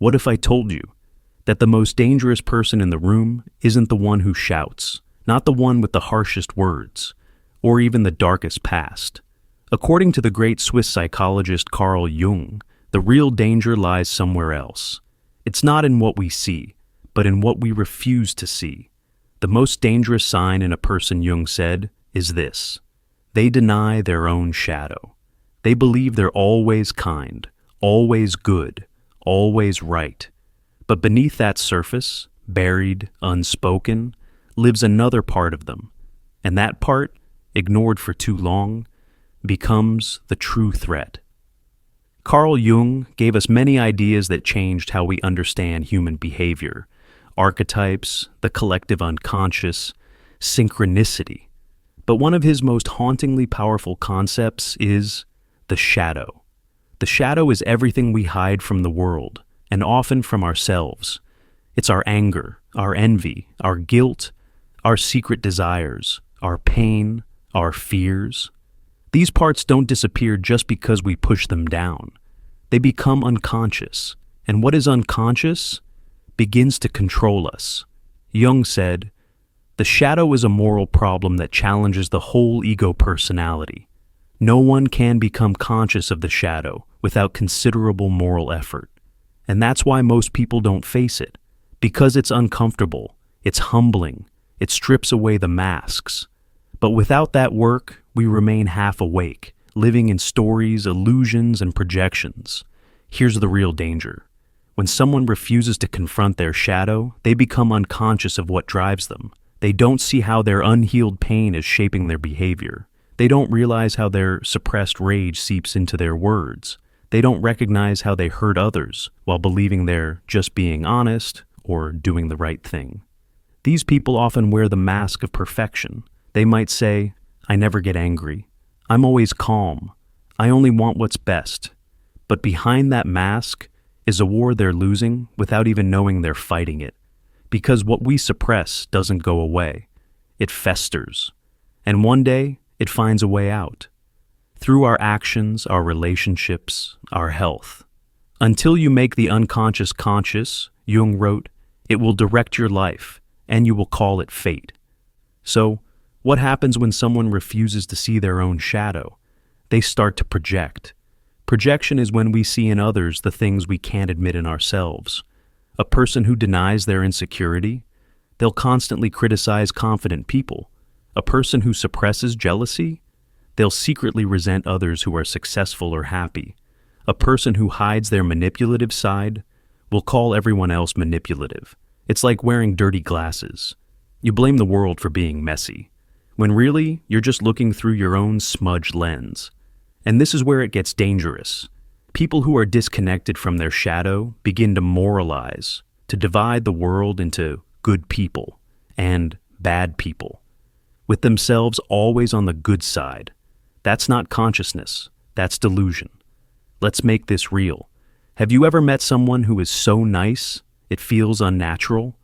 What if I told you that the most dangerous person in the room isn't the one who shouts, not the one with the harshest words, or even the darkest past? According to the great Swiss psychologist Carl Jung, the real danger lies somewhere else. It's not in what we see, but in what we refuse to see. The most dangerous sign in a person, Jung said, is this: they deny their own shadow. They believe they're always kind, always good, always right. But beneath that surface, buried, unspoken, lives another part of them. And that part, ignored for too long, becomes the true threat. Carl Jung gave us many ideas that changed how we understand human behavior: archetypes, the collective unconscious, synchronicity. But one of his most hauntingly powerful concepts is the shadow. The shadow is everything we hide from the world, and often from ourselves. It's our anger, our envy, our guilt, our secret desires, our pain, our fears. These parts don't disappear just because we push them down. They become unconscious, and what is unconscious begins to control us. Jung said, "The shadow is a moral problem that challenges the whole ego personality. No one can become conscious of the shadow without considerable moral effort. And that's why most people don't face it, because it's uncomfortable, it's humbling, it strips away the masks. But without that work, we remain half awake, living in stories, illusions, and projections. Here's the real danger. When someone refuses to confront their shadow, they become unconscious of what drives them. They don't see how their unhealed pain is shaping their behavior. They don't realize how their suppressed rage seeps into their words. They don't recognize how they hurt others while believing they're just being honest or doing the right thing. These people often wear the mask of perfection. They might say, "I never get angry. I'm always calm. I only want what's best." But behind that mask is a war they're losing without even knowing they're fighting it. Because what we suppress doesn't go away. It festers. And one day, it finds a way out. Through our actions, our relationships, our health. Until you make the unconscious conscious, Jung wrote, it will direct your life, and you will call it fate. So, what happens when someone refuses to see their own shadow? They start to project. Projection is when we see in others the things we can't admit in ourselves. A person who denies their insecurity, they'll constantly criticize confident people. A person who suppresses jealousy, they'll secretly resent others who are successful or happy. A person who hides their manipulative side will call everyone else manipulative. It's like wearing dirty glasses. You blame the world for being messy, when really you're just looking through your own smudged lens. And this is where it gets dangerous. People who are disconnected from their shadow begin to moralize, to divide the world into good people and bad people, with themselves always on the good side. That's not consciousness, that's delusion. Let's make this real. Have you ever met someone who is so nice, it feels unnatural?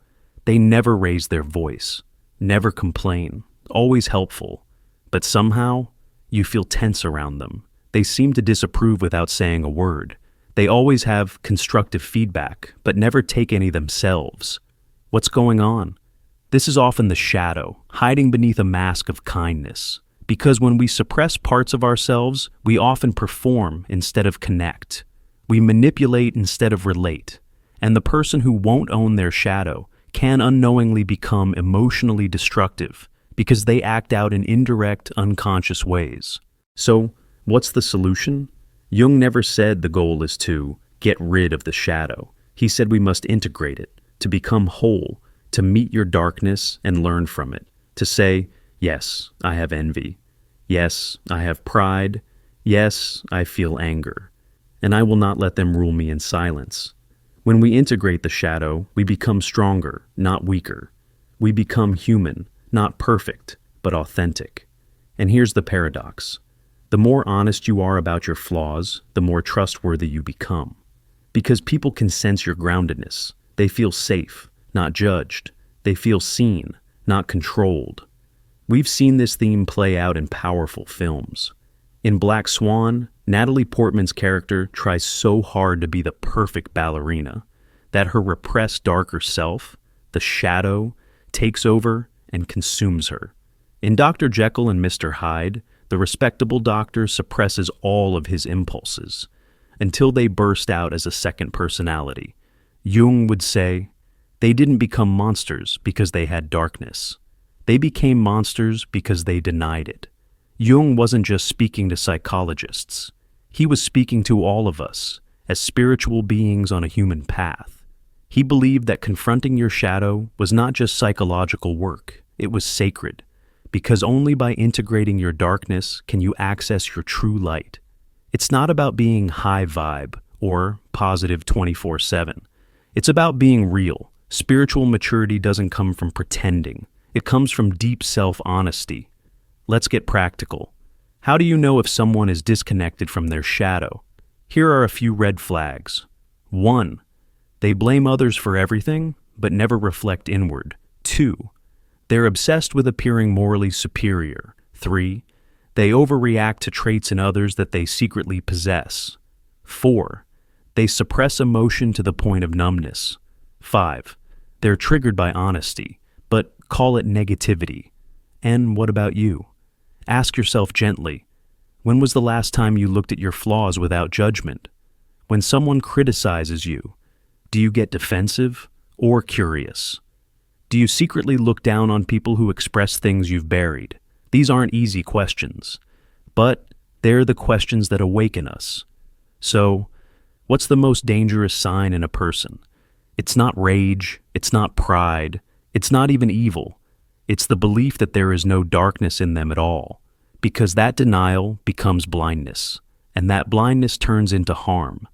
They never raise their voice, never complain, always helpful, but somehow you feel tense around them. They seem to disapprove without saying a word. They always have constructive feedback, but never take any themselves. What's going on? This is often the shadow, hiding beneath a mask of kindness. Because when we suppress parts of ourselves, we often perform instead of connect. We manipulate instead of relate. And the person who won't own their shadow can unknowingly become emotionally destructive because they act out in indirect, unconscious ways. So, what's the solution? Jung never said the goal is to get rid of the shadow. He said we must integrate it, to become whole, to meet your darkness and learn from it, to say, yes, I have envy. Yes, I have pride. Yes, I feel anger. And I will not let them rule me in silence. When we integrate the shadow, we become stronger, not weaker. We become human, not perfect, but authentic. And here's the paradox. The more honest you are about your flaws, the more trustworthy you become. Because people can sense your groundedness. They feel safe, not judged. They feel seen, not controlled. We've seen this theme play out in powerful films. In Black Swan, Natalie Portman's character tries so hard to be the perfect ballerina. that her repressed darker self, the shadow, takes over and consumes her. In Dr. Jekyll and Mr. Hyde, the respectable doctor suppresses all of his impulses until they burst out as a second personality. Jung would say, they didn't become monsters because they had darkness. They became monsters because they denied it. Jung wasn't just speaking to psychologists. He was speaking to all of us as spiritual beings on a human path. He believed that confronting your shadow was not just psychological work, it was sacred, because only by integrating your darkness can you access your true light. It's not about being high vibe or positive 24/7. It's about being real. Spiritual maturity doesn't come from pretending. It comes from deep self-honesty. Let's get practical. How do you know if someone is disconnected from their shadow? Here are a few red flags. 1. They blame others for everything, but never reflect inward. 2. They're obsessed with appearing morally superior. 3. They overreact to traits in others that they secretly possess. 4. They suppress emotion to the point of numbness. 5. They're triggered by honesty, but call it negativity. And what about you? Ask yourself gently, when was the last time you looked at your flaws without judgment? When someone criticizes you, do you get defensive or curious? Do you secretly look down on people who express things you've buried? These aren't easy questions, but they're the questions that awaken us. So, what's the most dangerous sign in a person? It's not rage, it's not pride, it's not even evil. It's the belief that there is no darkness in them at all, because that denial becomes blindness, and that blindness turns into harm.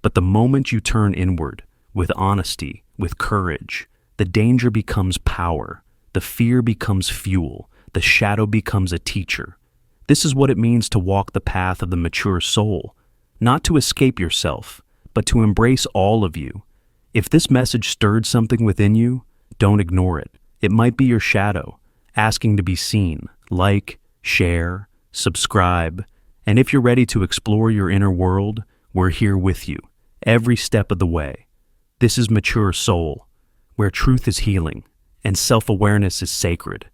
But the moment you turn inward, with honesty, with courage, the danger becomes power, the fear becomes fuel, the shadow becomes a teacher. This is what it means to walk the path of the mature soul, not to escape yourself, but to embrace all of you. If this message stirred something within you, don't ignore it. It might be your shadow, asking to be seen. Like, share, subscribe, and if you're ready to explore your inner world, we're here with you, every step of the way. This is Mature Soul, where truth is healing and self-awareness is sacred.